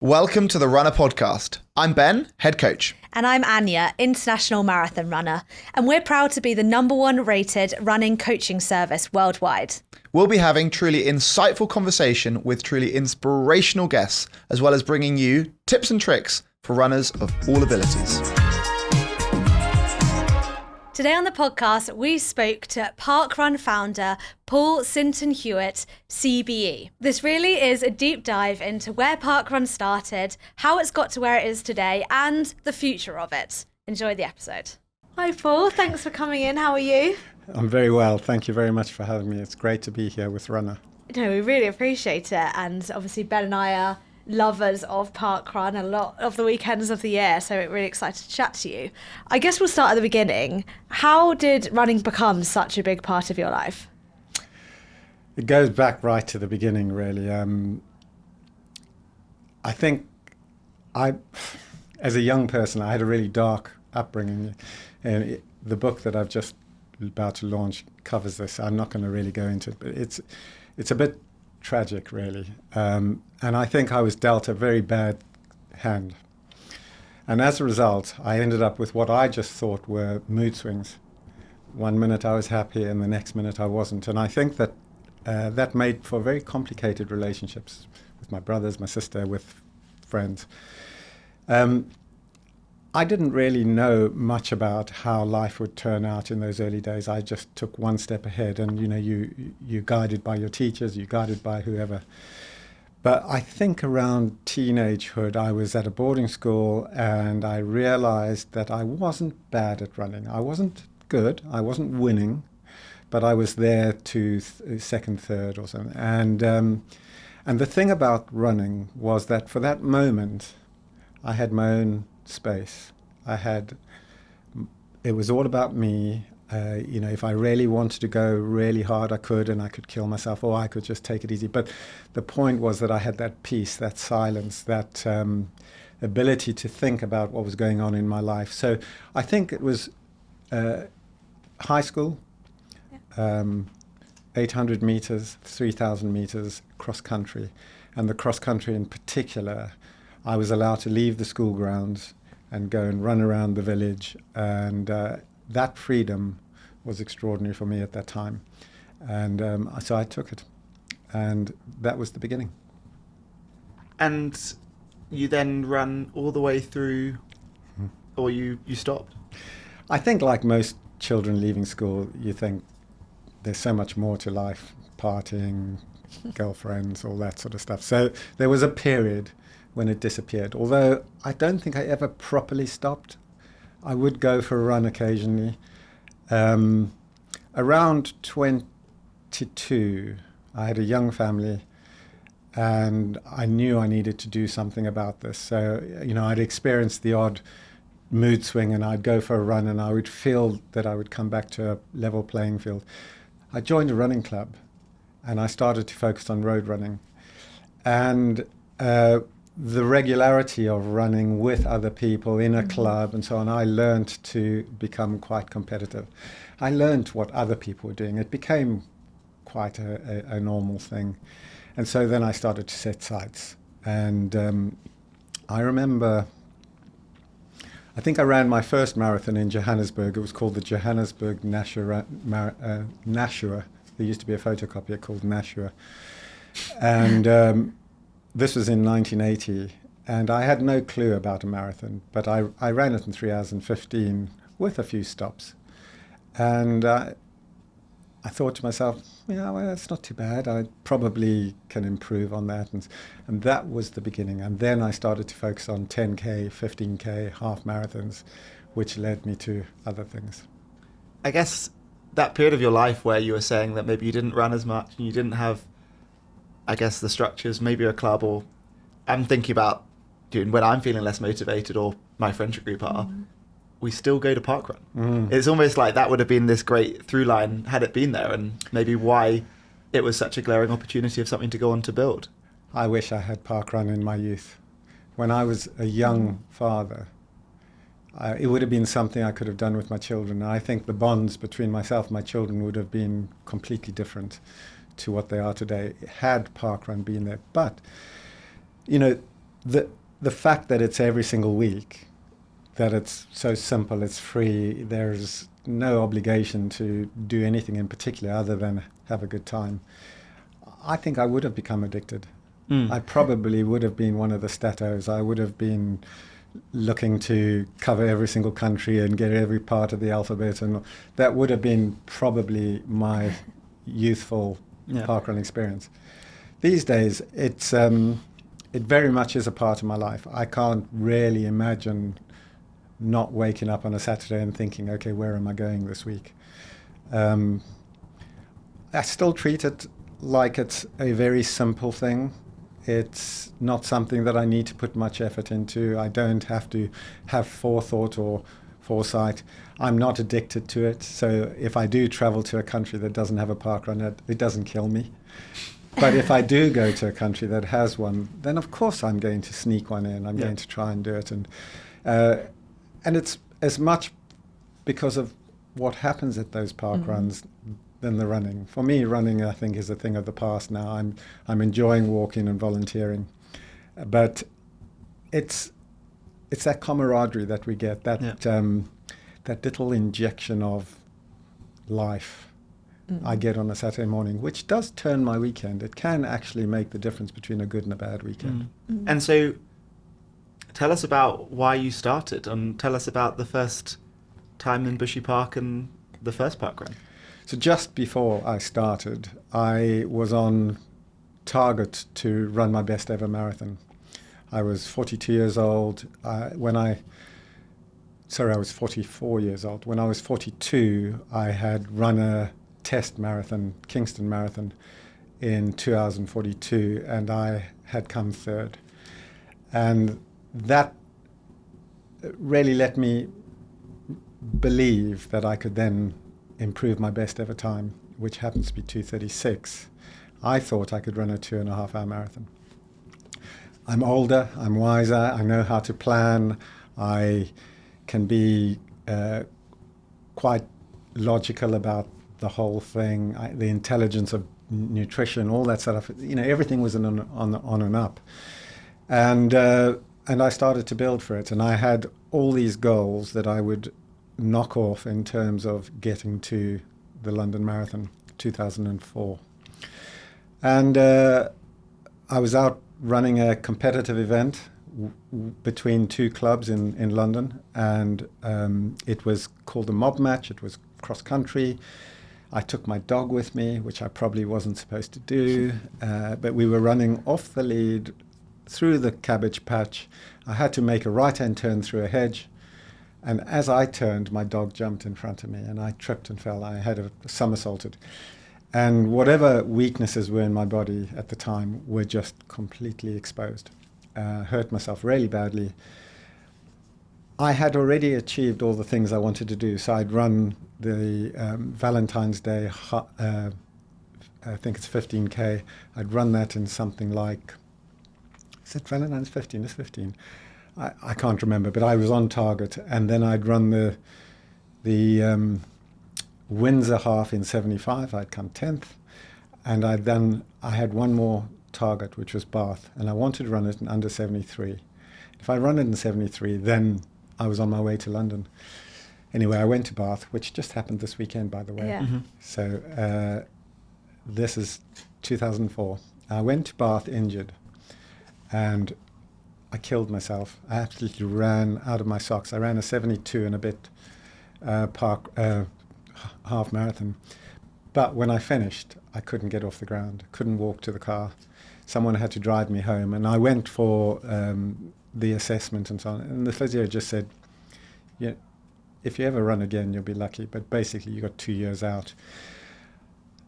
Welcome to the Runna Podcast. I'm Ben, head coach. And I'm Anya, international marathon runner. And we're proud to be the #1 rated running coaching service worldwide. We'll be having truly insightful conversation with truly inspirational guests, as well as bringing you tips and tricks for runners of all abilities. Today on the podcast, we spoke to parkrun founder Paul Sinton-Hewitt, CBE. This really is a deep dive into where parkrun started, how it's got to where it is today, and the future of it. Enjoy the episode. Hi Paul, thanks for coming in. How are you? I'm very well. Thank you very much for having me. It's great to be here with Runna. No, we really appreciate it. And obviously Ben and I are lovers of parkrun a lot of the weekends of the year, so we're really excited to chat to you. I guess we'll start at the beginning. How did running become such a big part of your life? It goes back right to the beginning, really. I think as a young person, I had a really dark upbringing. The book that I've just about to launch covers this. I'm not going to really go into it, but it's a bit tragic, really. And I think I was dealt a very bad hand. And as a result, I ended up with what I just thought were mood swings. One minute I was happy and the next minute I wasn't. And I think that that made for very complicated relationships with my brothers, my sister, with friends. I didn't really know much about how life would turn out in those early days. I just took one step ahead, and you're guided by your teachers, you're guided by whoever. But I think around teenagehood, I was at a boarding school, and I realized that I wasn't bad at running. I wasn't good, I wasn't winning, but I was there to second, third, or something. And the thing about running was that for that moment, I had my own space. It was all about me. If I really wanted to go really hard, I could, and I could kill myself, or I could just take it easy. But the point was that I had that peace, that silence, that ability to think about what was going on in my life. So I think it was high school, 800 meters, 3,000 meters cross country. And the cross country in particular, I was allowed to leave the school grounds and go and run around the village, and that freedom was extraordinary for me at that time, and so I took it, and that was the beginning. And you then ran all the way through, or you stopped? I think like most children leaving school, you think there's so much more to life, partying, girlfriends, all that sort of stuff. So there was a period when it disappeared, although I don't think I ever properly stopped. I would go for a run occasionally. Around 22, I had a young family, and I knew I needed to do something about this. So, I'd experienced the odd mood swing, and I'd go for a run, and I would feel that I would come back to a level playing field. I joined a running club, and I started to focus on road running. And the regularity of running with other people in a club and so on, I learned to become quite competitive. I learned what other people were doing. It became quite a normal thing. And so then I started to set sights. And I remember, I think I ran my first marathon in Johannesburg. It was called the Johannesburg Nashua. There used to be a photocopier called Nashua. And this was in 1980, and I had no clue about a marathon, but I ran it in 3 hours and 15 with a few stops. And I thought to myself, well, that's not too bad. I probably can improve on that. And that was the beginning. And then I started to focus on 10K, 15K, half marathons, which led me to other things. I guess that period of your life where you were saying that maybe you didn't run as much and you didn't have, I guess, the structures, maybe a club, or I'm thinking about when I'm feeling less motivated or my friendship group are, we still go to parkrun. It's almost like that would have been this great through line had it been there, and maybe why it was such a glaring opportunity of something to go on to build. I wish I had parkrun in my youth. When I was a young father, it would have been something I could have done with my children. I think the bonds between myself and my children would have been completely different to what they are today had parkrun been there. But, the fact that it's every single week, that it's so simple, it's free, there's no obligation to do anything in particular other than have a good time. I think I would have become addicted. I probably would have been one of the statos. I would have been looking to cover every single country and get every part of the alphabet, and that would have been probably my youthful parkrun experience. These days, it very much is a part of my life. I can't really imagine not waking up on a Saturday and thinking, okay, where am I going this week? I still treat it like it's a very simple thing. It's not something that I need to put much effort into. I don't have to have forethought or foresight. I'm not addicted to it. So if I do travel to a country that doesn't have a parkrun, it doesn't kill me. But if I do go to a country that has one, then of course I'm going to sneak one in. I'm going to try and do it. And it's as much because of what happens at those parkruns than the running. For me, running, I think, is a thing of the past now. I'm enjoying walking and volunteering, but it's that camaraderie that we get, that that little injection of life I get on a Saturday morning, which does turn my weekend. It can actually make the difference between a good and a bad weekend. And so, tell us about why you started, and tell us about the first time in Bushy Park and the first parkrun. So just before I started, I was on target to run my best ever marathon. I was 42 years old. I was 44 years old. When I was 42, I had run a test marathon, Kingston Marathon, in 2 hours and 42, and I had come third. And that really let me believe that I could then improve my best ever time, which happens to be 2:36. I thought I could run a 2.5 hour marathon. I'm older, I'm wiser, I know how to plan, I can be quite logical about the whole thing, the intelligence of nutrition, all that sort of, everything was on and up. And I started to build for it, and I had all these goals that I would knock off in terms of getting to the London Marathon 2004. And I was out running a competitive event between two clubs in London, and it was called a mob match. It was cross country. I took my dog with me, which I probably wasn't supposed to do, but we were running off the lead through the cabbage patch. I had to make a right-hand turn through a hedge. And as I turned, my dog jumped in front of me, and I tripped and fell. I had a somersaulted. And whatever weaknesses were in my body at the time were just completely exposed. Hurt myself really badly. I had already achieved all the things I wanted to do. So I'd run the Valentine's Day, I think it's 15K. I'd run that in something like, is it Valentine's 15? It's 15. I can't remember, but I was on target. And then I'd run the Windsor half in 75. I'd come 10th. And I had one more target, which was Bath. And I wanted to run it in under 73. If I run it in 73, then I was on my way to London. Anyway, I went to Bath, which just happened this weekend, by the way. Yeah. So this is 2004. I went to Bath injured, and I killed myself. I absolutely ran out of my socks. I ran a 72 and a bit half marathon. But when I finished, I couldn't get off the ground, couldn't walk to the car. Someone had to drive me home. And I went for the assessment and so on. And the physio just said, yeah, if you ever run again, you'll be lucky. But basically, you got 2 years out.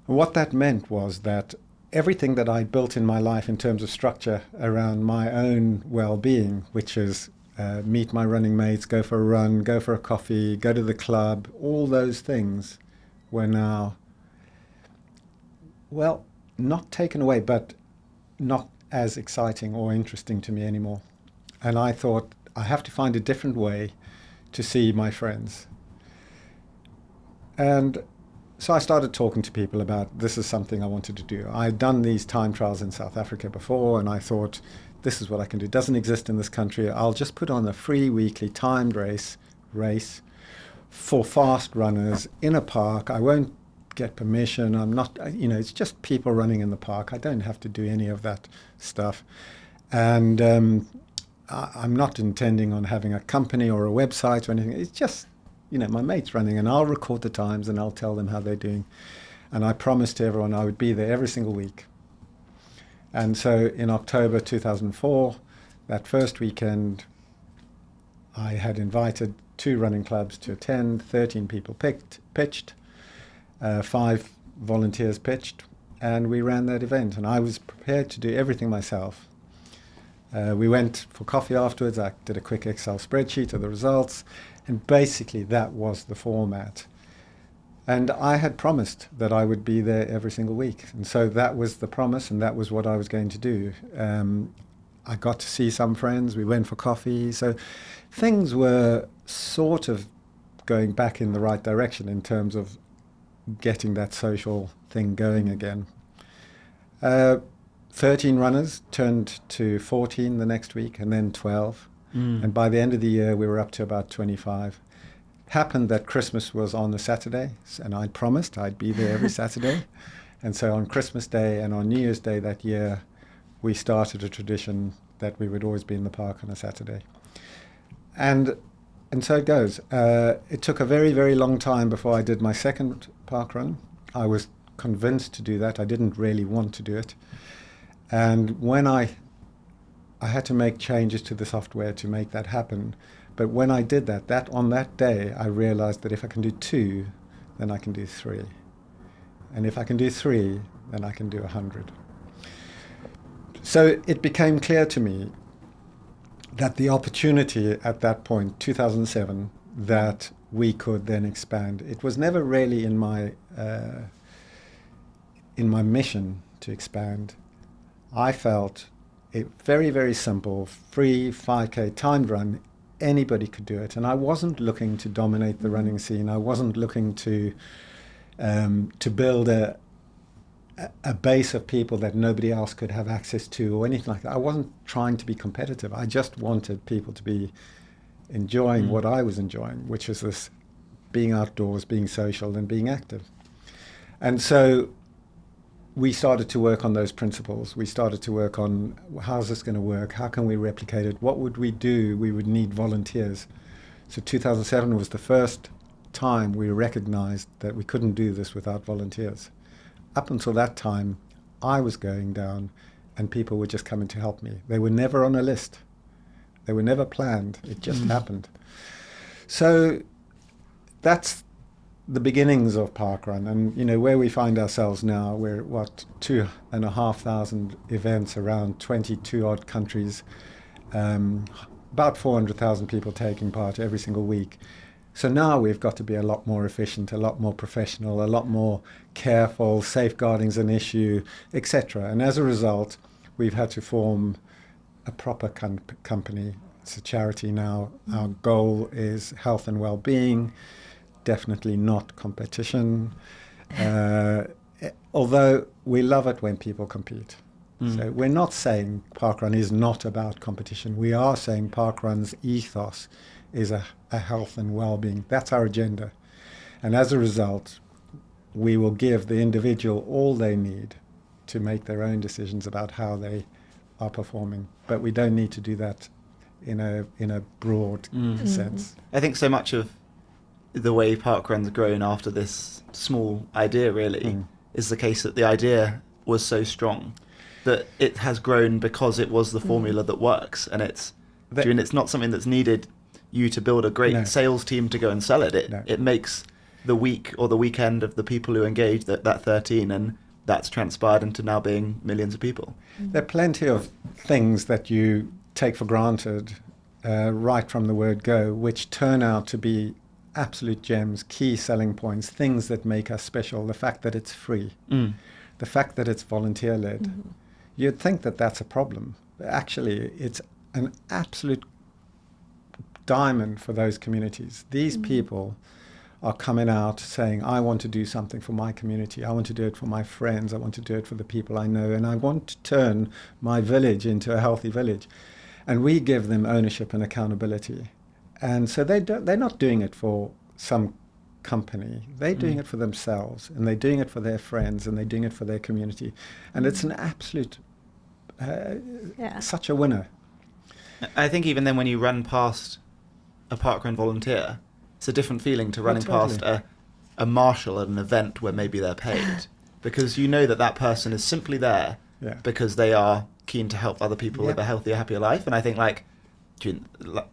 And what that meant was that everything that I built in my life in terms of structure around my own well-being, which is meet my running mates, go for a run, go for a coffee, go to the club, all those things were now, well, not taken away, but not as exciting or interesting to me anymore. And I thought, I have to find a different way to see my friends. And so I started talking to people about this is something I wanted to do. I had done these time trials in South Africa before, and I thought this is what I can do. It doesn't exist in this country. I'll just put on a free weekly timed race for fast runners in a park. I won't get permission. I'm not, it's just people running in the park. I don't have to do any of that stuff. And I'm not intending on having a company or a website or anything. It's just, my mates running, and I'll record the times and I'll tell them how they're doing. And I promised to everyone I would be there every single week. And so in October 2004, that first weekend, I had invited 2 running clubs to attend, 13 people pitched, 5 volunteers pitched, and we ran that event. And I was prepared to do everything myself. We went for coffee afterwards. I did a quick Excel spreadsheet of the results, and basically that was the format. And I had promised that I would be there every single week. And so that was the promise, and that was what I was going to do. I got to see some friends. We went for coffee. So things were sort of going back in the right direction in terms of getting that social thing going again. 13 runners turned to 14 the next week, and then 12. And by the end of the year, we were up to about 25. Happened that Christmas was on a Saturday, and I promised I'd be there every Saturday. And so on Christmas Day and on New Year's Day that year, we started a tradition that we would always be in the park on a Saturday. And so it goes. It took a very, very long time before I did my second park run. I was convinced to do that. I didn't really want to do it. And when I had to make changes to the software to make that happen. But when I did that on that day, I realized that if I can do 2, then I can do 3. And if I can do 3, then I can do 100. So it became clear to me that the opportunity at that point, 2007, that we could then expand. It was never really in my mission to expand. I felt it very, very simple, free 5K timed run. Anybody could do it, and I wasn't looking to dominate the running scene. I wasn't looking to build a base of people that nobody else could have access to or anything like that. I wasn't trying to be competitive. I just wanted people to be enjoying what I was enjoying, which is this being outdoors, being social, and being active. And so we started to work on those principles. We started to work on how's this going to work? How can we replicate it? What would we do? We would need volunteers. So 2007 was the first time we recognized that we couldn't do this without volunteers. Up until that time, I was going down and people were just coming to help me. They were never on a list. They were never planned. It just happened. So that's the beginnings of parkrun, and where we find ourselves now, we're 2,500 events around 22 odd countries, about 400,000 people taking part every single week. So now we've got to be a lot more efficient, a lot more professional, a lot more careful. Safeguarding's an issue, etc. And as a result, we've had to form a proper company. It's a charity now. Our goal is health and well-being. Definitely not competition, although we love it when people compete. So we're not saying parkrun is not about competition. We are saying parkrun's ethos is a health and well-being. That's our agenda. And as a result, we will give the individual all they need to make their own decisions about how they are performing. But we don't need to do that in a broad sense. I think so much of the way parkrun's grown after this small idea really is the case that the idea was so strong that it has grown because it was the formula that works, and it's not something that's needed you to build a great sales team to go and sell it. It makes the week or the weekend of the people who engage that 13, and that's transpired into now being millions of people. There are plenty of things that you take for granted right from the word go, which turn out to be absolute gems, key selling points, things that make us special. The fact that it's free, the fact that it's volunteer-led. You'd think that that's a problem. Actually, it's an absolute diamond for those communities. These people are coming out saying, I want to do something for my community. I want to do it for my friends. I want to do it for the people I know. And I want to turn my village into a healthy village. And we give them ownership and accountability. And so they're not doing it for some company. They're doing it for themselves, and they're doing it for their friends, and they're doing it for their community. And it's an absolute, such a winner. I think even then when you run past a parkrun volunteer, it's a different feeling to running past a marshal at an event where maybe they're paid, because you know that person is simply there because they are keen to help other people live a healthier, happier life. And I think like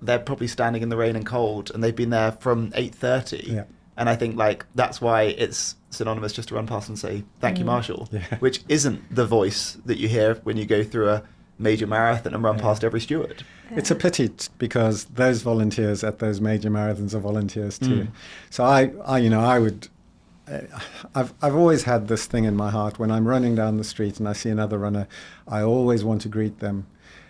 they're probably standing in the rain and cold, and they've been there from 8:30. Yeah. And I think like that's why it's synonymous just to run past and say thank you, Marshall, which isn't the voice that you hear when you go through a major marathon and run past every steward. It's a pity because those volunteers at those major marathons are volunteers too. So I've always had this thing in my heart. When I'm running down the street and I see another runner, I always want to greet them.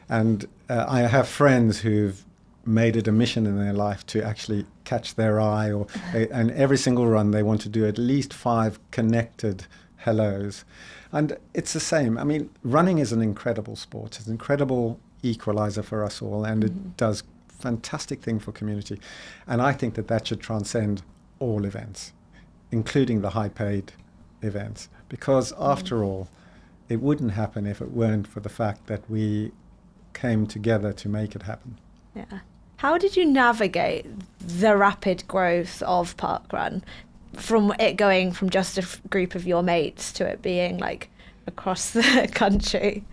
And I have friends who've made it a mission in their life to actually catch their eye, and every single run they want to do at least 5 connected hellos. And it's the same. I mean, running is an incredible sport. It's an incredible equalizer for us all, and it does fantastic thing for community. And I think that should transcend all events, including the high-paid events, because after all, it wouldn't happen if it weren't for the fact that we came together to make it happen. Yeah. How did you navigate the rapid growth of parkrun, from it going from just a group of your mates to it being like across the country?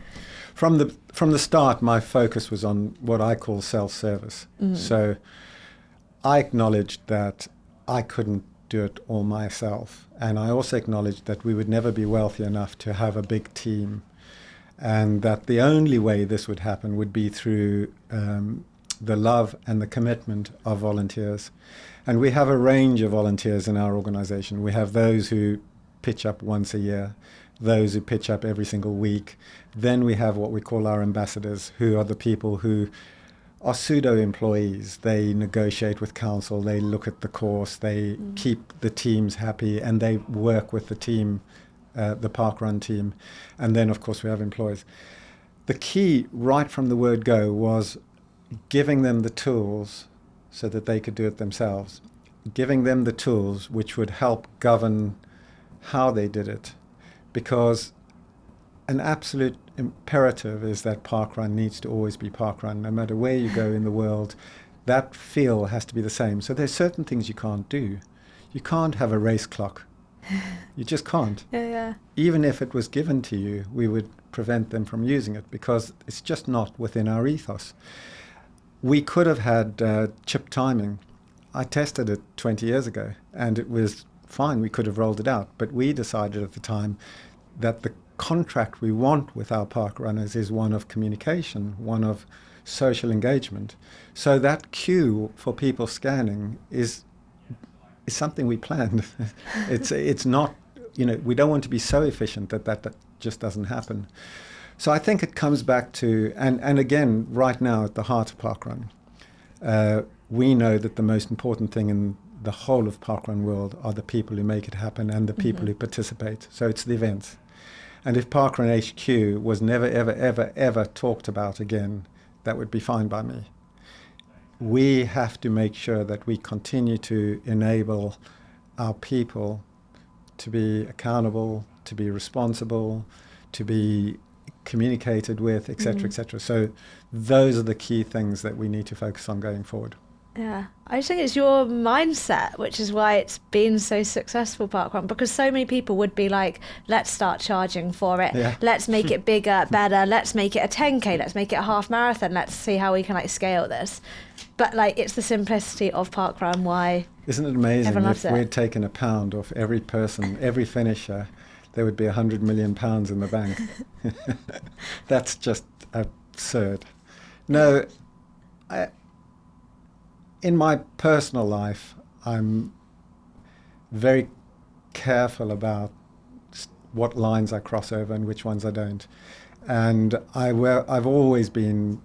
From the start, my focus was on what I call self-service. So I acknowledged that I couldn't do it all myself, and I also acknowledged that we would never be wealthy enough to have a big team, and that the only way this would happen would be through the love and the commitment of volunteers. And we have a range of volunteers in our organization. We have those who pitch up once a year, those who pitch up every single week. Then we have what we call our ambassadors, who are the people who are pseudo-employees. They negotiate with council, they look at the course, they keep the teams happy, and they work with the team, the parkrun team. And then, of course, we have employees. The key, right from the word go, was giving them the tools so that they could do it themselves, giving them the tools which would help govern how they did it, because an absolute imperative is that parkrun needs to always be parkrun. No matter where you go in the world, that feel has to be the same. So there's certain things you can't do. You can't have a race clock. You just can't. Even if it was given to you, we would prevent them from using it because it's just not within our ethos. We could have had chip timing. I tested it 20 years ago, and it was fine. We could have rolled it out. But we decided at the time that the contract we want with our park runners is one of communication, one of social engagement. So that queue for people scanning is something we planned. It's not, we don't want to be so efficient that just doesn't happen. So I think it comes back to, and again, right now at the heart of parkrun, we know that the most important thing in the whole of parkrun world are the people who make it happen and the people who participate. So it's the events. And if Parkrun HQ was never, ever, ever, ever talked about again, that would be fine by me. We have to make sure that we continue to enable our people to be accountable, to be responsible, to be communicated with, etc., etc. So those are the key things that we need to focus on going forward. Yeah, I just think it's your mindset, which is why it's been so successful, parkrun, because so many people would be like, let's start charging for it. Yeah. Let's make it bigger, better. Let's make it a 10K. Let's make it a half marathon. Let's see how we can scale this. But it's the simplicity of parkrun why. Isn't it amazing if we'd taken £1 off every person, every finisher, there would be £100 million in the bank. That's just absurd. No, in my personal life, I'm very careful about what lines I cross over and which ones I don't. And I've always been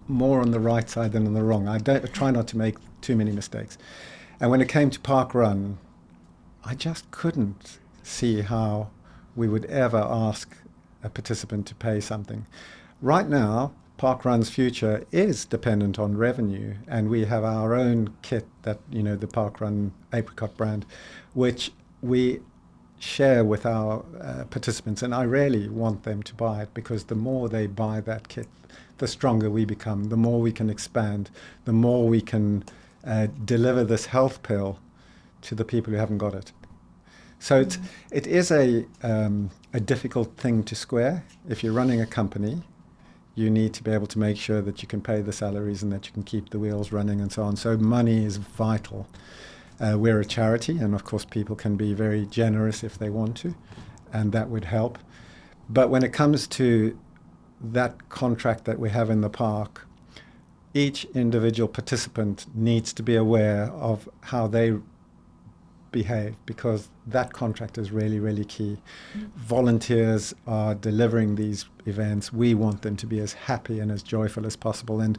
more on the right side than on the wrong. I try not to make too many mistakes. And when it came to parkrun, I just couldn't see how we would ever ask a participant to pay something. Right now, parkrun's future is dependent on revenue, and we have our own kit that, the parkrun apricot brand, which we share with our participants, and I really want them to buy it, because the more they buy that kit, the stronger we become, the more we can expand, the more we can deliver this health pill to the people who haven't got it. So it is a difficult thing to square. If you're running a company, you need to be able to make sure that you can pay the salaries and that you can keep the wheels running and so on. So money is vital. We're a charity, and of course people can be very generous if they want to, and that would help. But when it comes to that contract that we have in the park, each individual participant needs to be aware of how they behave, because that contract is really, really key. Volunteers are delivering these events. We want them to be as happy and as joyful as possible, and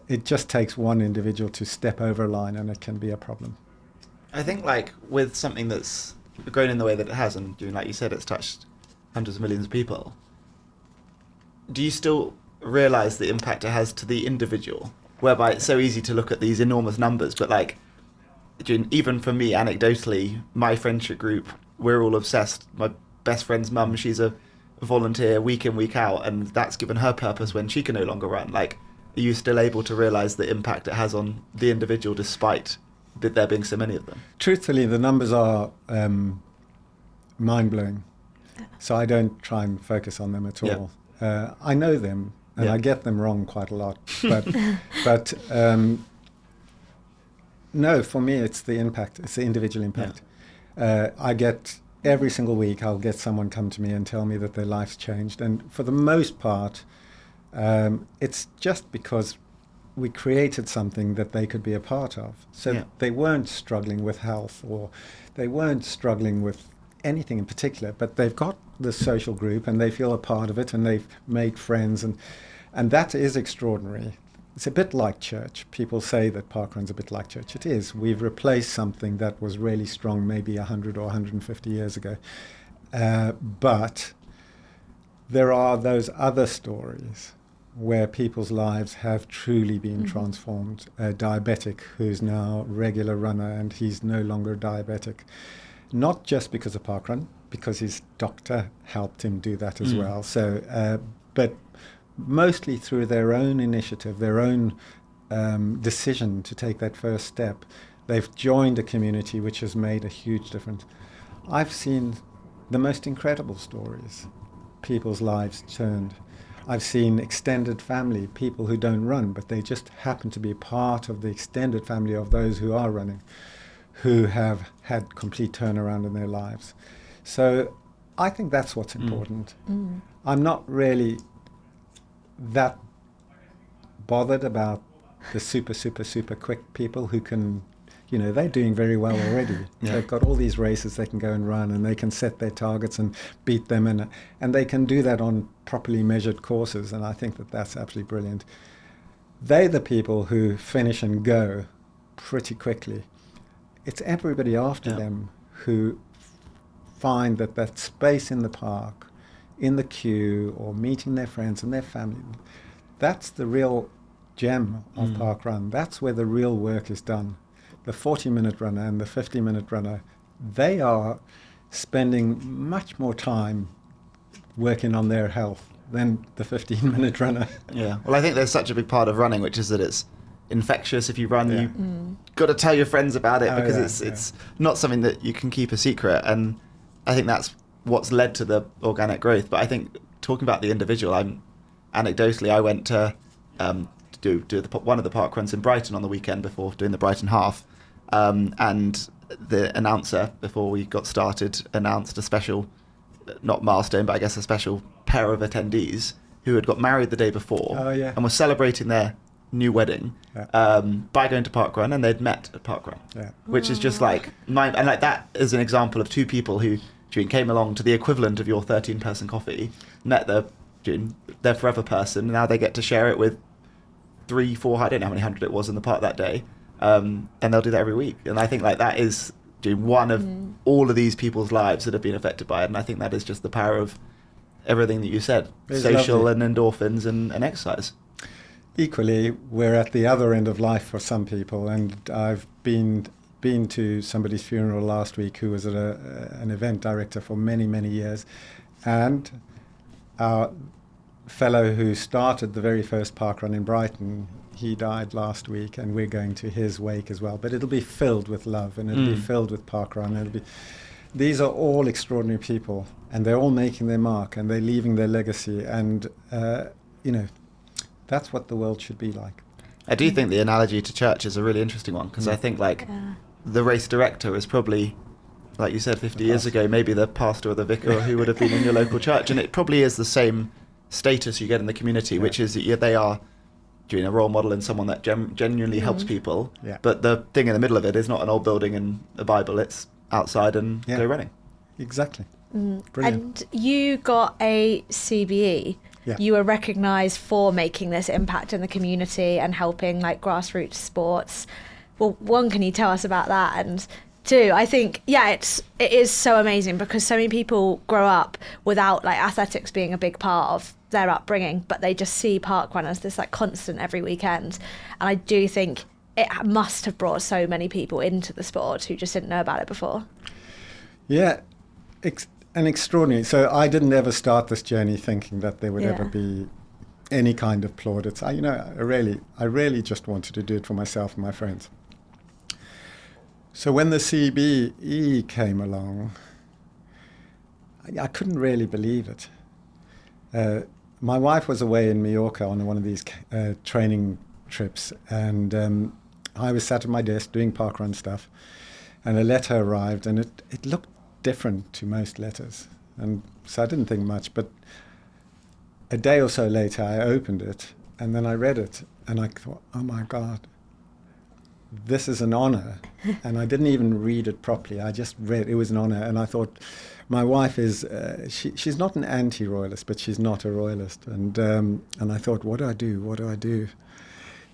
it just takes one individual to step over a line and it can be a problem. I think with something that's grown in the way that it has, and like you said, it's touched hundreds of millions of people, do you still realise the impact it has to the individual, whereby it's so easy to look at these enormous numbers, but even for me, anecdotally, my friendship group, we're all obsessed. My best friend's mum, she's a volunteer week in, week out, and that's given her purpose when she can no longer run. Are you still able to realise the impact it has on the individual, despite there being so many of them? Truthfully, the numbers are mind-blowing, so I don't try and focus on them at all. I know them, and I get them wrong quite a lot, but no, for me, it's the impact. It's the individual impact. I get, every single week, I'll get someone come to me and tell me that their life's changed. And for the most part, it's just because we created something that they could be a part of. So they weren't struggling with health, or they weren't struggling with anything in particular, but they've got the social group and they feel a part of it, and they've made friends. And that is extraordinary. It's a bit like church. People say that parkrun's a bit like church. It is. We've replaced something that was really strong maybe 100 or 150 years ago. But there are those other stories where people's lives have truly been transformed. A diabetic who's now a regular runner, and he's no longer diabetic. Not just because of parkrun, because his doctor helped him do that as well. So, but mostly through their own initiative, their own decision to take that first step. They've joined a community which has made a huge difference. I've seen the most incredible stories, people's lives turned. I've seen extended family, people who don't run, but they just happen to be part of the extended family of those who are running, who have had complete turnaround in their lives. So I think that's what's important. I'm not really that bothered about the super quick people who can, they're doing very well already. They've got all these races they can go and run, and they can set their targets and beat them, and they can do that on properly measured courses, and I think that that's absolutely brilliant. They're the people who finish and go pretty quickly. It's everybody after them who find that space in the park, in the queue, or meeting their friends and their family, that's the real gem of parkrun. That's where the real work is done. The 40-minute runner and the 50-minute runner, they are spending much more time working on their health than the 15-minute runner. Yeah. Well, I think there's such a big part of running, which is that it's infectious. If you run, you got to tell your friends about it, because it's not something that you can keep a secret. And I think that's what's led to the organic growth. But I think, talking about the individual, anecdotally, I went to do one of the parkruns in Brighton on the weekend before doing the Brighton half, and the announcer, before we got started, announced a special, not milestone, but I guess a special pair of attendees who had got married the day before and were celebrating their new wedding by going to parkrun, and they'd met at parkrun, which is just that is an example of two people who came along to the equivalent of your 13-person coffee, met their forever person, and now they get to share it with 300-400, I don't know how many hundred it was in the park that day, and they'll do that every week. And I think like that is one of all of these people's lives that have been affected by it, and I think that is just the power of everything that you said, it's social lovely. and endorphins and exercise. Equally, we're at the other end of life for some people, and I've been to somebody's funeral last week who was an event director for many, many years, and our fellow who started the very first parkrun in Brighton, he died last week, and we're going to his wake as well. But it'll be filled with love, and it'll be filled with parkrun. These are all extraordinary people, and they're all making their mark, and they're leaving their legacy, and that's what the world should be like. I do think the analogy to church is a really interesting one, because I think the race director is probably, like you said, 50 years ago, maybe the pastor or the vicar who would have been in your local church, and it probably is the same status you get in the community, which is that they are doing a role model and someone that genuinely helps people, but the thing in the middle of it is not an old building and a Bible, it's outside and go running. Exactly. Brilliant. And you got a CBE. You were recognised for making this impact in the community and helping like grassroots sports. Well, one, can you tell us about that? And two, I think, it is so amazing because so many people grow up without like athletics being a big part of their upbringing, but they just see parkrun as this like constant every weekend. And I do think it must have brought so many people into the sport who just didn't know about it before. Yeah, and extraordinary. So I didn't ever start this journey thinking that there would ever be any kind of plaudits. I really just wanted to do it for myself and my friends. So when the CBE came along, I couldn't really believe it. My wife was away in Mallorca on one of these training trips, and I was sat at my desk doing parkrun stuff, and a letter arrived, and it looked different to most letters, and so I didn't think much. But a day or so later, I opened it, and then I read it, and I thought, oh my God, this is an honor. And I didn't even read it properly. I just read it was an honor, and I thought, my wife is she's not an anti-royalist, but she's not a royalist, and I thought, what do I do?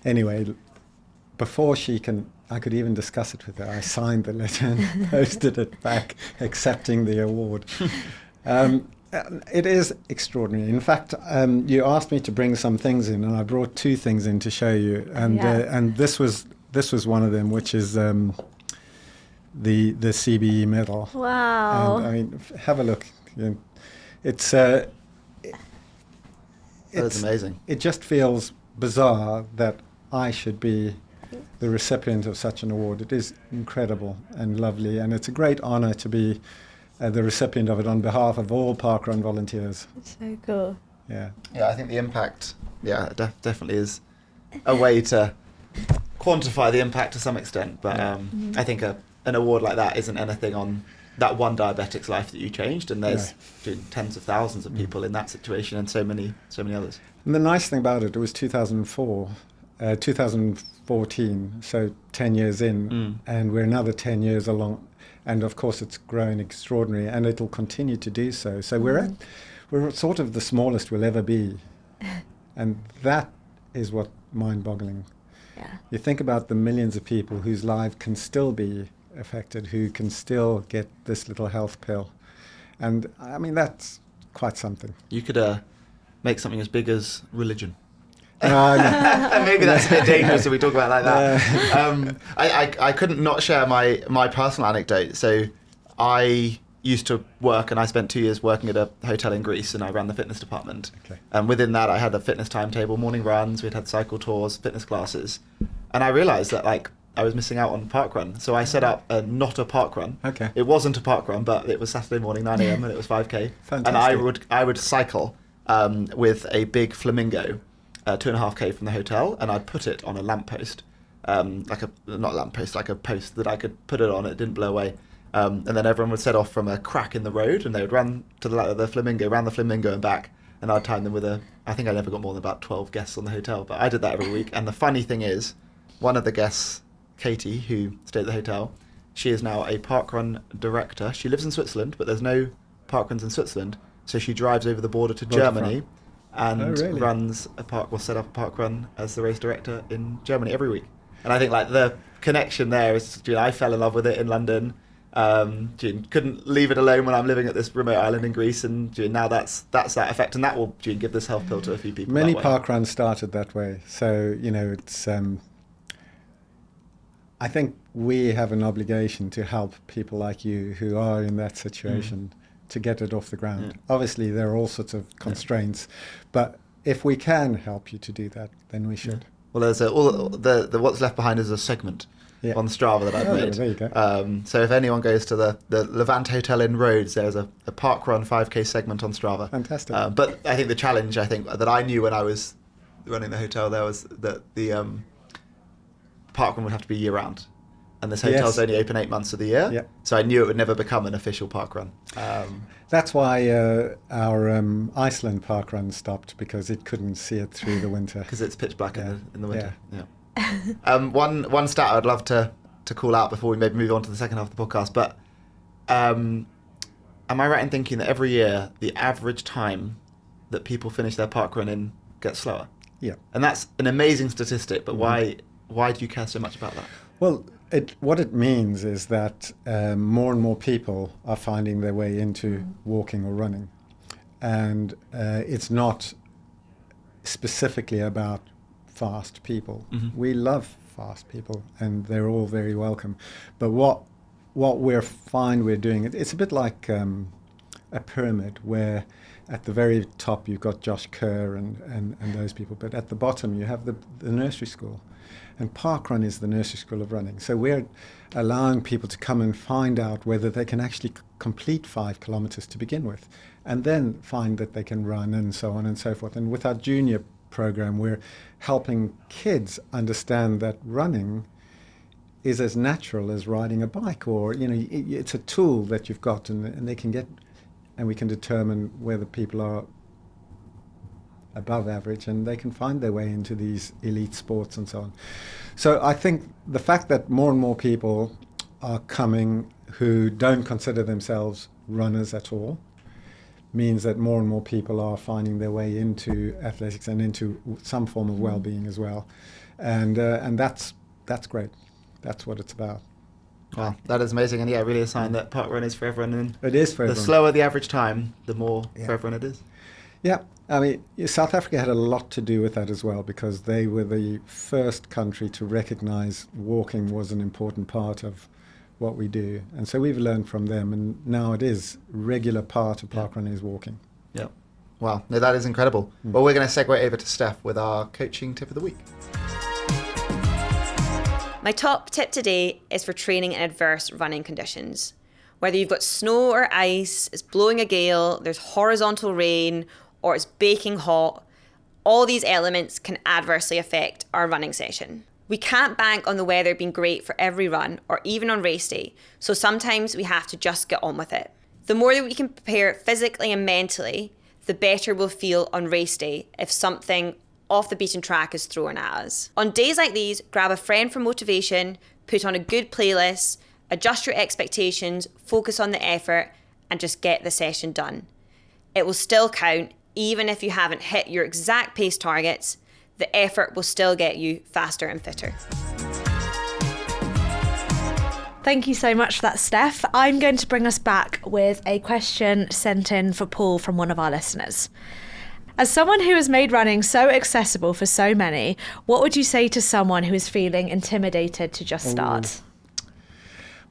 Anyway, before I could even discuss it with her, I signed the letter and posted it back, accepting the award. It is extraordinary. In fact, you asked me to bring some things in, and I brought two things in to show you, and this was one of them, which is the CBE medal. Wow! And I mean, have a look. It's amazing. It just feels bizarre that I should be the recipient of such an award. It is incredible and lovely, and it's a great honor to be the recipient of it on behalf of all parkrun volunteers. It's so cool. Yeah, I think the impact, definitely is a way to quantify the impact to some extent, but I think an award like that isn't anything on that one diabetic's life that you changed, and there's tens of thousands of people in that situation, and so many others. And the nice thing about it was 2014, so 10 years in, and we're another 10 years along, and of course it's grown extraordinary, and it'll continue to do so. So we're sort of the smallest we'll ever be, and that is what mind-boggling. Yeah. You think about the millions of people whose lives can still be affected, who can still get this little health pill, and I mean that's quite something. You could make something as big as religion. Maybe that's a bit dangerous if we talk about it like that. I couldn't not share my personal anecdote. So I used to work, and I spent 2 years working at a hotel in Greece, and I ran the fitness department. Okay. And within that, I had a fitness timetable, morning runs, we'd had cycle tours, fitness classes. And I realised that I was missing out on parkrun. So I set up not a parkrun. Okay. It wasn't a parkrun, but it was Saturday morning, 9 a.m, and it was 5K. Fantastic. And I would cycle with a big flamingo 2.5K from the hotel, and I'd put it on a lamppost, like a post that I could put it on. It didn't blow away, and then everyone would set off from a crack in the road, and they would run to the flamingo, around the flamingo and back, and I'd time them with I think I never got more than about 12 guests on the hotel, but I did that every week. And the funny thing is, one of the guests, Katie, who stayed at the hotel, she is now a parkrun director. She lives in Switzerland, but there's no parkruns in Switzerland, so she drives over the border to Germany and really? will set up a park run as the race director in Germany every week. And I think like the connection there is, I fell in love with it in London. Couldn't leave it alone when I'm living at this remote island in Greece, and now that's that effect, and that will give this health pill to a few people. Many park runs started that way, so it's. I think we have an obligation to help people like you who are in that situation to get it off the ground. Obviously, there are all sorts of constraints, but if we can help you to do that, then we should. Well, there's all the what's left behind is a segment on Strava that I've made. There you go. So if anyone goes to the Levant Hotel in Rhodes, there's a parkrun 5K segment on Strava. Fantastic. But I think the challenge that I knew when I was running the hotel there was that the parkrun would have to be year round. And this hotel's only open 8 months of the year. Yep. So I knew it would never become an official parkrun. That's why our Iceland parkrun stopped, because it couldn't see it through the winter. Because it's pitch black in the winter. Yeah. One stat I'd love to call out before we maybe move on to the second half of the podcast, but am I right in thinking that every year the average time that people finish their parkrun in gets slower? Yeah. And that's an amazing statistic, but why do you care so much about that? Well, what it means is that more and more people are finding their way into walking or running. And it's not specifically about fast people. We love fast people, and they're all very welcome. But what we're doing, it's a bit like a pyramid, where at the very top you've got Josh Kerr and those people, but at the bottom you have the nursery school. And parkrun is the nursery school of running. So we're allowing people to come and find out whether they can actually complete 5 kilometers to begin with, and then find that they can run, and so on and so forth. And with our junior program, we're helping kids understand that running is as natural as riding a bike, or it's a tool that you've got, and they can get, and we can determine whether people are above average, and they can find their way into these elite sports and so on. So I think the fact that more and more people are coming who don't consider themselves runners at all means that more and more people are finding their way into athletics and into some form of well-being as well, and that's great. That's what it's about. Wow, that is amazing, and really a sign that parkrun is for everyone. And it is for everyone. The slower the average time, the more for everyone it is. Yeah, I mean, South Africa had a lot to do with that as well, because they were the first country to recognize walking was an important part of what we do. And so we've learned from them, and now it is regular part of parkrun is walking. Yeah. Wow, no, that is incredible. Well, we're going to segue over to Steph with our coaching tip of the week. My top tip today is for training in adverse running conditions. Whether you've got snow or ice, it's blowing a gale, there's horizontal rain, or it's baking hot, all these elements can adversely affect our running session. We can't bank on the weather being great for every run, or even on race day, so sometimes we have to just get on with it. The more that we can prepare physically and mentally, the better we'll feel on race day if something off the beaten track is thrown at us. On days like these, grab a friend for motivation, put on a good playlist, adjust your expectations, focus on the effort, and just get the session done. It will still count. Even if you haven't hit your exact pace targets, the effort will still get you faster and fitter. Thank you so much for that, Steph. I'm going to bring us back with a question sent in for Paul from one of our listeners. As someone who has made running so accessible for so many, what would you say to someone who is feeling intimidated to just start?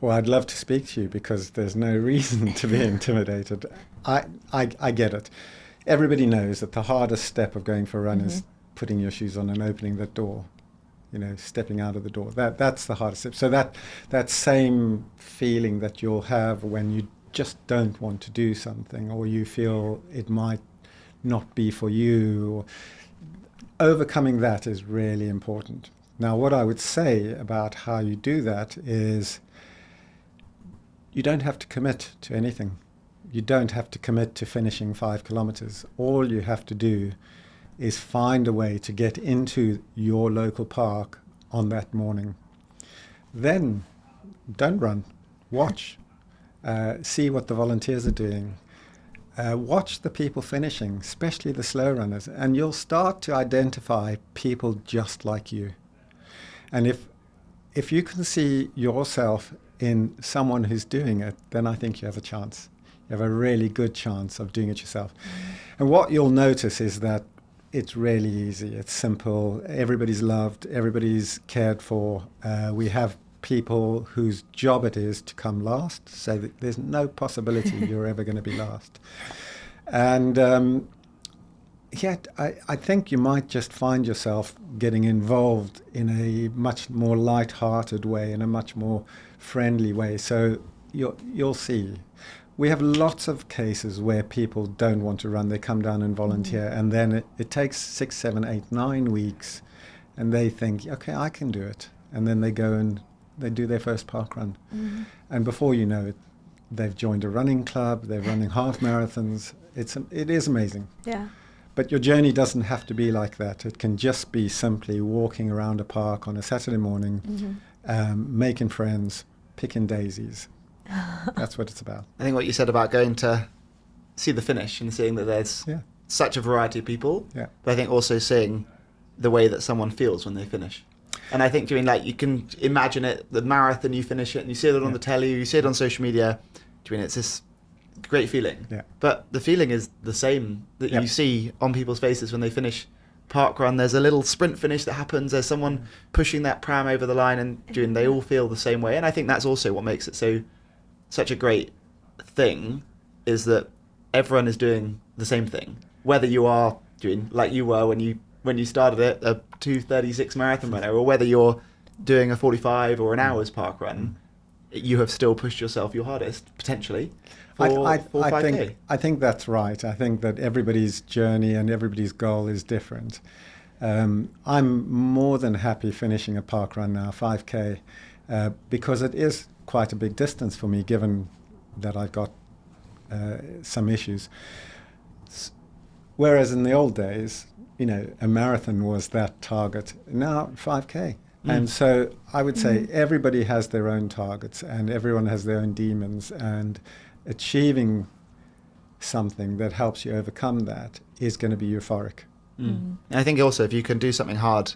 Well, I'd love to speak to you, because there's no reason to be intimidated. I get it. Everybody knows that the hardest step of going for a run is putting your shoes on and opening that door, stepping out of the door. That's the hardest step. So that same feeling that you'll have when you just don't want to do something, or you feel it might not be for you, overcoming that is really important. Now, what I would say about how you do that is you don't have to commit to anything. You don't have to commit to finishing 5 kilometers. All you have to do is find a way to get into your local park on that morning. Then don't run, watch, see what the volunteers are doing, watch the people finishing, especially the slow runners, and you'll start to identify people just like you. And if you can see yourself in someone who's doing it, then I think you have a chance. You have a really good chance of doing it yourself. And what you'll notice is that it's really easy. It's simple. Everybody's loved. Everybody's cared for. We have people whose job it is to come last, so that there's no possibility you're ever going to be last. And yet I think you might just find yourself getting involved in a much more light-hearted way, in a much more friendly way. So you'll see. We have lots of cases where people don't want to run. They come down and volunteer, and then it takes 6, 7, 8, 9 weeks, and they think, okay, I can do it. And then they go and they do their first park run. And before you know it, they've joined a running club, they're running half marathons. It is amazing. Yeah. But your journey doesn't have to be like that. It can just be simply walking around a park on a Saturday morning, making friends, picking daisies. That's what it's about. I think what you said about going to see the finish and seeing that there's such a variety of people, but I think also seeing the way that someone feels when they finish. And I think doing like, you can imagine it, the marathon, you finish it and you see it on the telly, you see it on social media, it's this great feeling. But the feeling is the same that you see on people's faces when they finish parkrun. There's a little sprint finish that happens, there's someone pushing that pram over the line, and they all feel the same way. And I think that's also what makes it such a great thing, is that everyone is doing the same thing, whether you are doing like you were when you started it, a 2:36 marathon runner, or whether you're doing a 45 or an hour's park run, you have still pushed yourself your hardest, potentially, for 5K. I think that's right. I think that everybody's journey and everybody's goal is different. I'm more than happy finishing a park run now, 5K, because it is quite a big distance for me, given that I've got some issues. Whereas in the old days, a marathon was that target. Now 5K. And so I would say everybody has their own targets and everyone has their own demons, and achieving something that helps you overcome that is going to be euphoric. And I think also if you can do something hard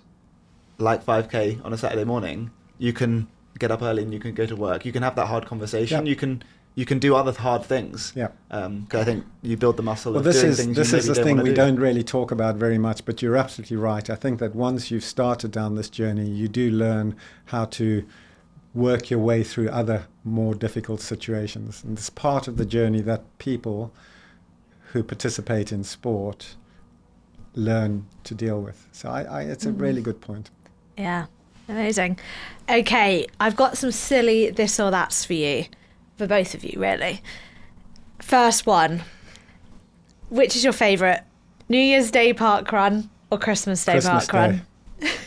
like 5K on a Saturday morning, you can get up early and you can go to work. You can have that hard conversation. You can do other hard things. Because I think you build the muscle of doing things. This is the thing we don't really talk about very much, but you're absolutely right. I think that once you've started down this journey, you do learn how to work your way through other more difficult situations. And it's part of the journey that people who participate in sport learn to deal with. So it's a really good point. Yeah, amazing. Okay, I've got some silly this or that's for you. For both of you, really. First one. Which is your favourite? New Year's Day park run or Christmas Day park run?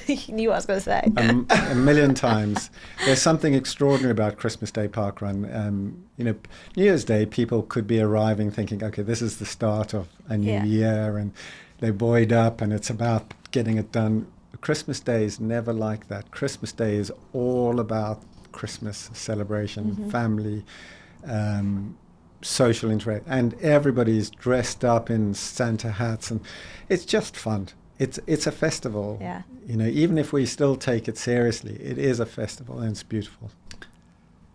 You knew what I was going to say. A million times. There's something extraordinary about Christmas Day park run. New Year's Day, people could be arriving thinking, okay, this is the start of a new year, and they're buoyed up and it's about getting it done. Christmas Day is never like that. Christmas Day is all about Christmas celebration, family, social interaction, and everybody's dressed up in Santa hats, and it's just fun. It's a festival. Yeah. Even if we still take it seriously, it is a festival and it's beautiful.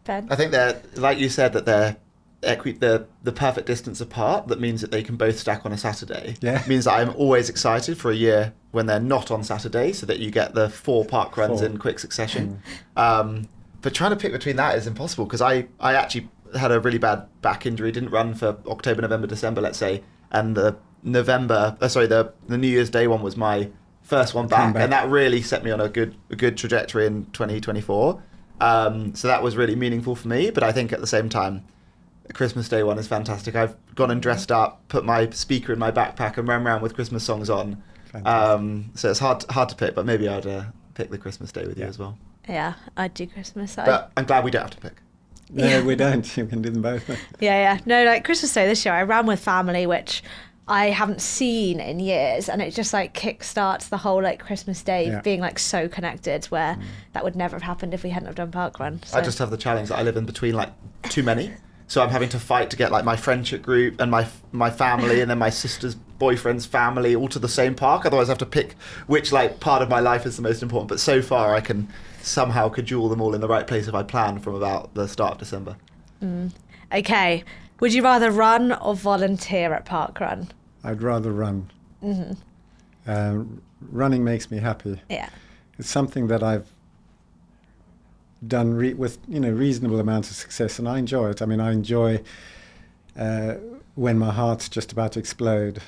Ben? I think they're, like you said, that they're the perfect distance apart. That means that they can both stack on a Saturday. It means that I'm always excited for a year when they're not on Saturday, so that you get the 4 park runs in quick succession. But trying to pick between that is impossible, because I actually had a really bad back injury, didn't run for October, November, December, let's say, and the New Year's Day one was my first one back, and that really set me on a good trajectory in 2024. So that was really meaningful for me. But I think at the same time, the Christmas Day one is fantastic. I've gone and dressed up, put my speaker in my backpack, and ran around with Christmas songs on. So it's hard to pick, but maybe I'd pick the Christmas Day with you as well. Yeah, I'd do Christmas. But I'm glad we don't have to pick. No, we don't. You can do them both. Yeah. No, like Christmas Day this year, I ran with family, which I haven't seen in years, and it just like kickstarts the whole like Christmas Day being like so connected, where that would never have happened if we hadn't have done parkrun. So. I just have the challenge that I live in between like too many. So I'm having to fight to get like my friendship group and my family and then my sister's boyfriend's family all to the same park. Otherwise I have to pick which like part of my life is the most important. But so far I can somehow cajole them all in the right place if I plan from about the start of December. Okay. Would you rather run or volunteer at parkrun? I'd rather run. Running makes me happy. Yeah. It's something that I've done with reasonable amounts of success, and I enjoy it. I mean, I enjoy when my heart's just about to explode.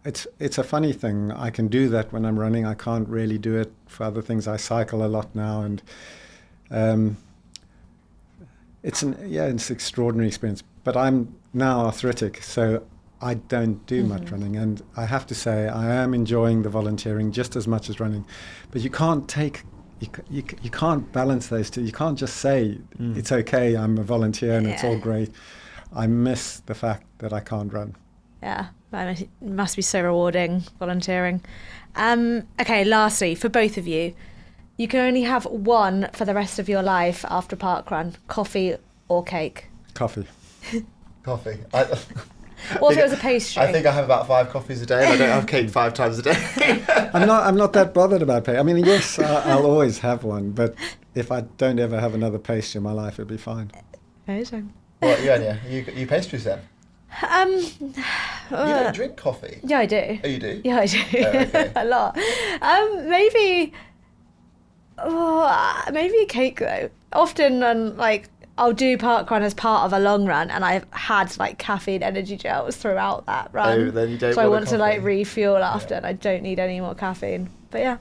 It's a funny thing. I can do that when I'm running. I can't really do it for other things. I cycle a lot now, and it's an extraordinary experience. But I'm now arthritic, so I don't do much running, and I have to say I am enjoying the volunteering just as much as running. But you can't you can't balance those two. You can't just say it's okay, I'm a volunteer and it's all great. I miss the fact that I can't run. Yeah, it must be so rewarding, volunteering. Okay, lastly, for both of you, you can only have one for the rest of your life after parkrun: coffee or cake. Coffee. Coffee. What if it was a pastry? I think I have about 5 coffees a day, and I don't have cake 5 times a day. I'm not that bothered about pastry. I mean, yes, I'll always have one, but if I don't ever have another pastry in my life, it'll be fine. Amazing. What, you, Anya? You pastries then? You don't drink coffee? Yeah, I do. Oh, you do? Yeah, I do. Oh, okay. A lot. Maybe cake though. Often, I'll do parkrun as part of a long run, and I've had caffeine energy gels throughout that run. Oh, then you don't so I want want coffee. to refuel after, and I don't need any more caffeine. But yeah.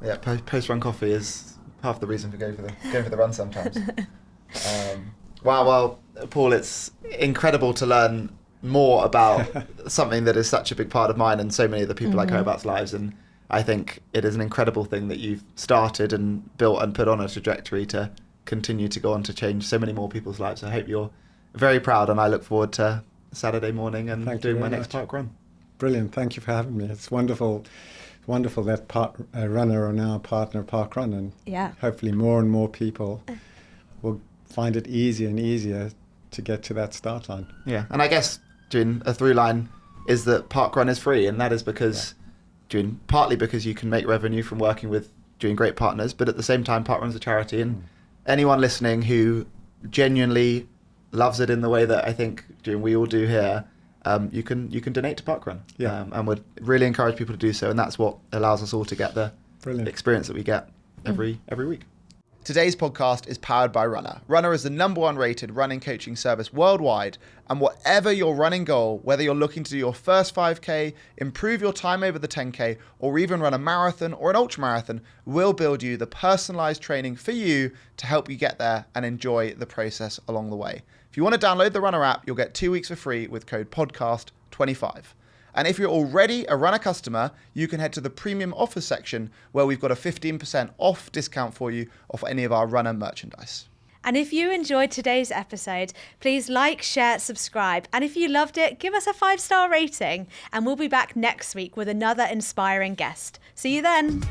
Yeah, post-run coffee is half the reason for going for the run sometimes. Wow, well, Paul, it's incredible to learn more about something that is such a big part of mine and so many of the people I care about's lives, and I think it is an incredible thing that you've started and built and put on a trajectory to continue to go on to change so many more people's lives. I hope you're very proud, and I look forward to Saturday morning and doing my next park run. Brilliant. Thank you for having me. It's wonderful that runner are now a partner of parkrun, and hopefully more and more people will find it easier and easier to get to that start line. Yeah, and I guess doing a through line is that parkrun is free, and that is because partly because you can make revenue from working with doing great partners, but at the same time parkrun's a charity, and anyone listening who genuinely loves it in the way that I think we all do here, you can donate to parkrun, and would really encourage people to do so, and that's what allows us all to get the experience that we get every week. Today's podcast is powered by Runna. Runna is the #1 rated running coaching service worldwide, and whatever your running goal, whether you're looking to do your first 5K, improve your time over the 10K, or even run a marathon or an ultramarathon, we'll build you the personalized training for you to help you get there and enjoy the process along the way. If you want to download the Runna app, you'll get 2 weeks for free with code podcast25. And if you're already a Runna customer, you can head to the premium offers section where we've got a 15% off discount for you off any of our Runna merchandise. And if you enjoyed today's episode, please like, share, subscribe. And if you loved it, give us a 5-star rating. And we'll be back next week with another inspiring guest. See you then.